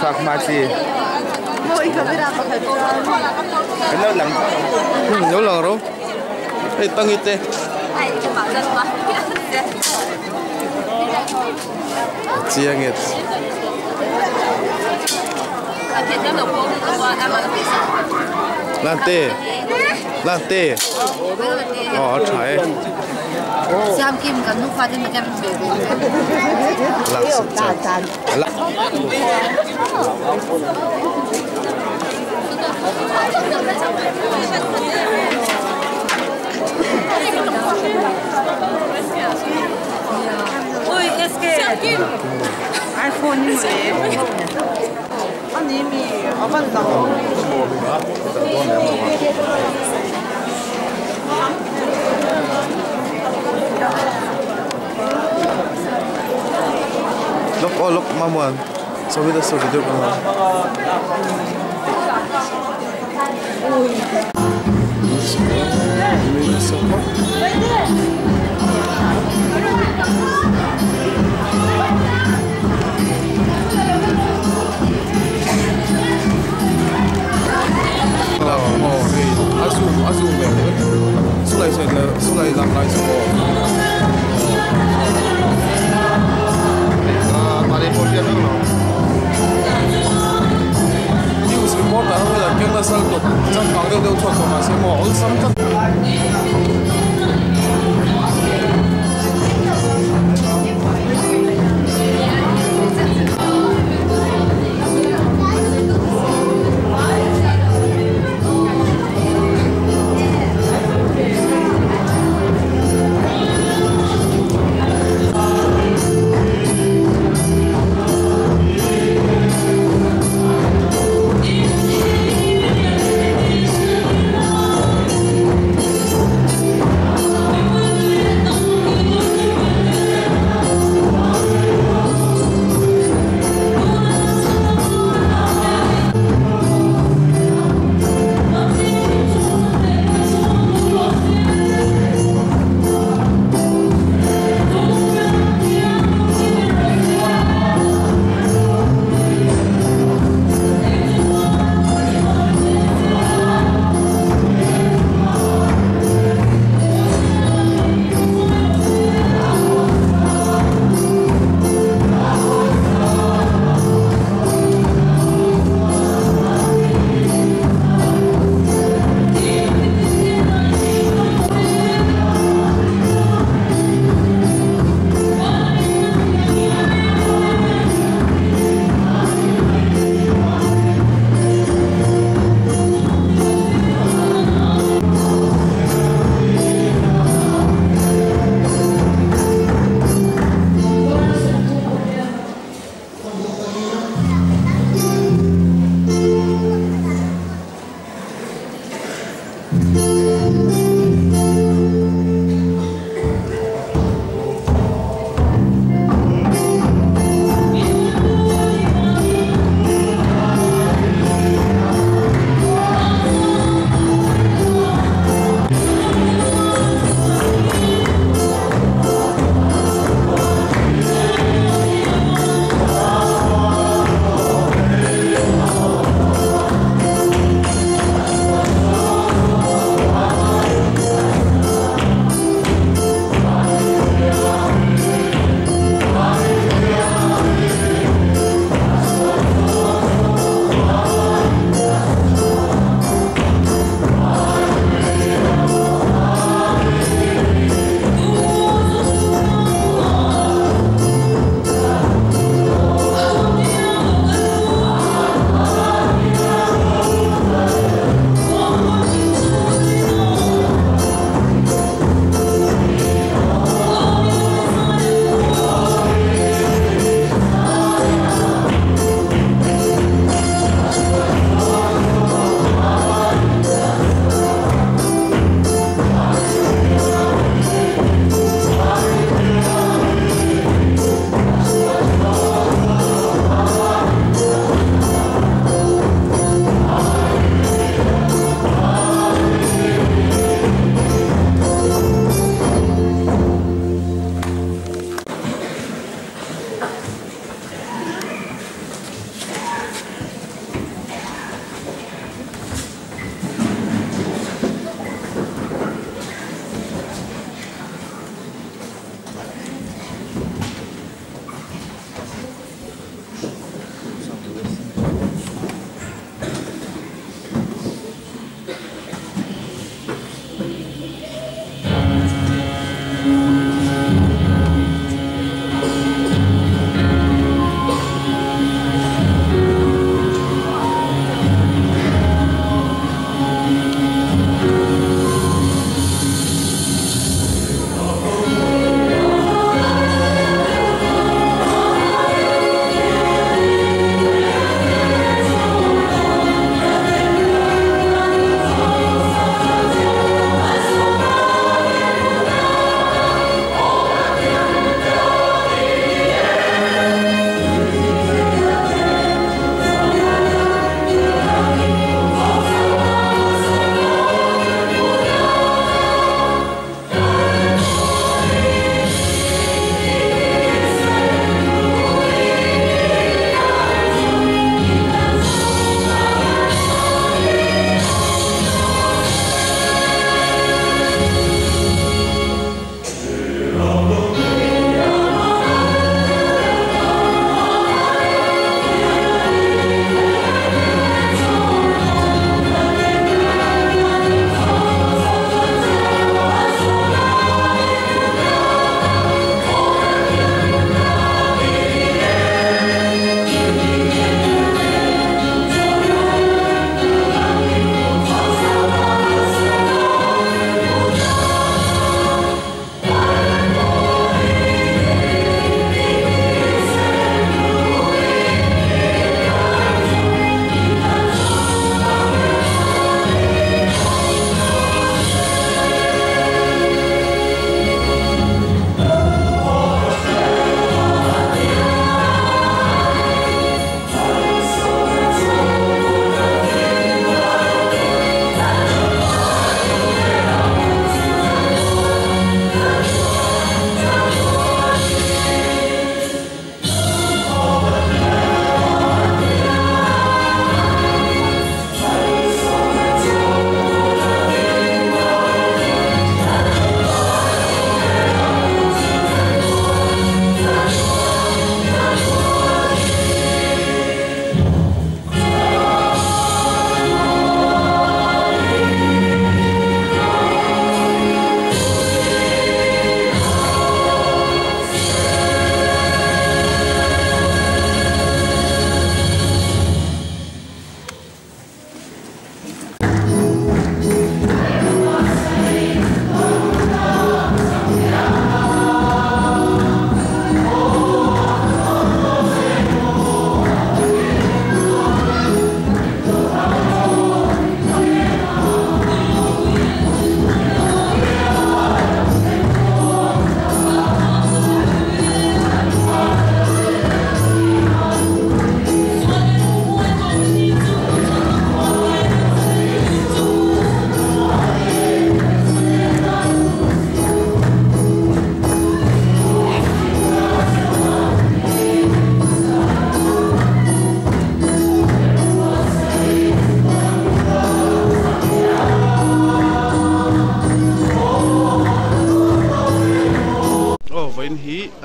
Sak mati. Nhớ lần rồi. Ê, tăng ít thế. Chiang ít. Lan tê. Trái. Xem kim cần lúc pha thì mình em về. Ôi, SK iPhone như vậy. Anh em mi ở bên đâu? Look, Mamuan. So we just video ko. News reporter là kêu là sao tục trong càng đều thuộc của mà sẽ mỏ sắm tất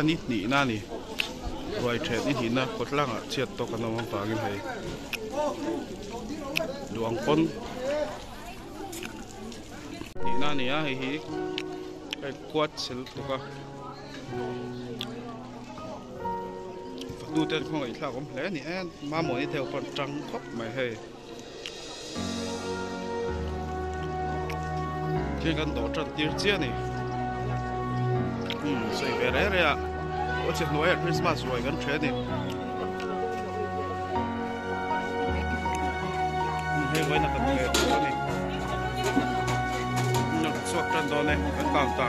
อันนี้หนีหน้านี่รอยเทรดนี่หินนะกดล่างอ่ะเชียดตกกันน้องฝากินให้ดวงปนหนีหน้านี่อ่ะให้ฮีไปกวาดเสร็จตัวก็ดูเต้นของไอ้ข้าวผมแล้วนี่มาหมอนี่เทวปนจังครบไม่ให้เกี่ยกันต่อจันตีเจียนี่ใส่ไปเรื่อยๆว่าจะหน่วยคริสต์มาสรวยกันเทรดนี่ให้ไว้นักเตะตัวนี้นักสวดจันโดนเนี่ยกันกลางตา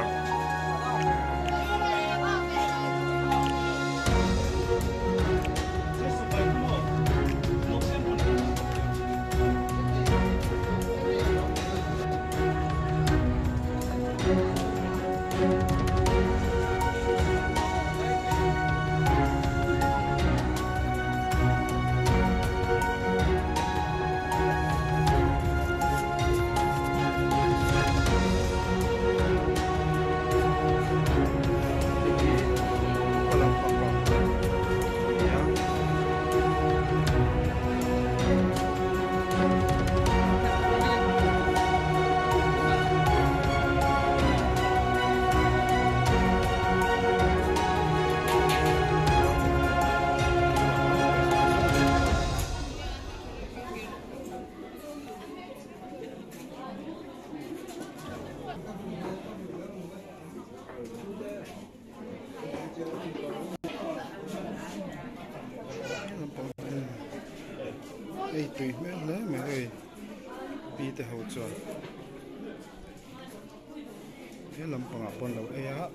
tùy mẹ lớn mẹ ơi đi từ hậu chuột cái làm bằng áp bồn đầu ấy á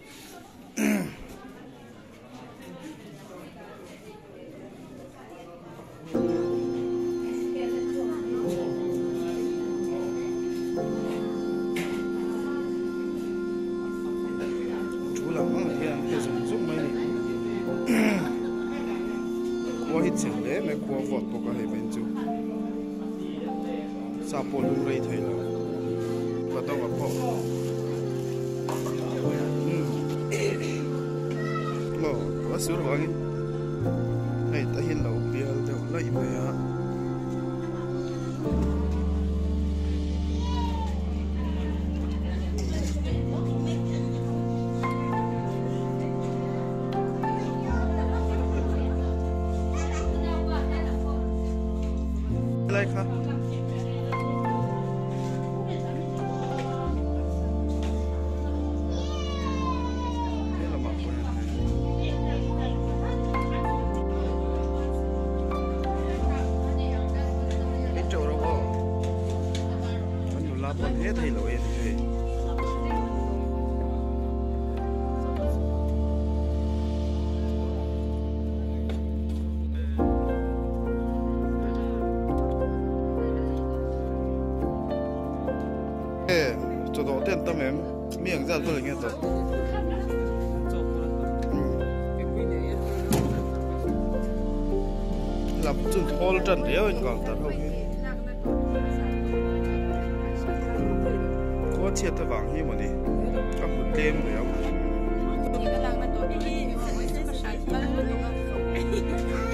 chú làm bằng cái dùng giúp mấy qua hết chuyện đấy mẹ qua vọt vào cái bên chú sao bộ luôn đây thấy là và tao gặp họ mà quá sướng rồi này ta hiện lẩu bia đều lấy về á lại hả bọn hết thì lỗi thì cho đó tiền tâm em miệng ra tôi nghe rồi làm chừng thôi trần đéo anh còn tận không có chia tới vàng như mà đi các một đêm rồi không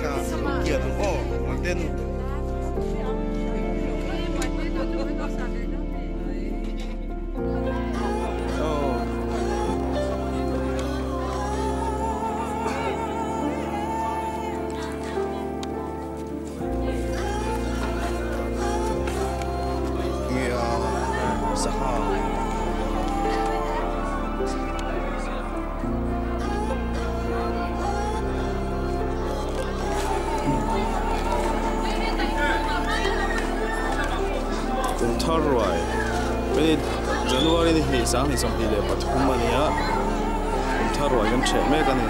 cả kia từ bỏ mà tên cũng thở rồi bây giờ January này sáng thì xong thì để bắt hôm nay cũng thở rồi em trẻ mấy cái này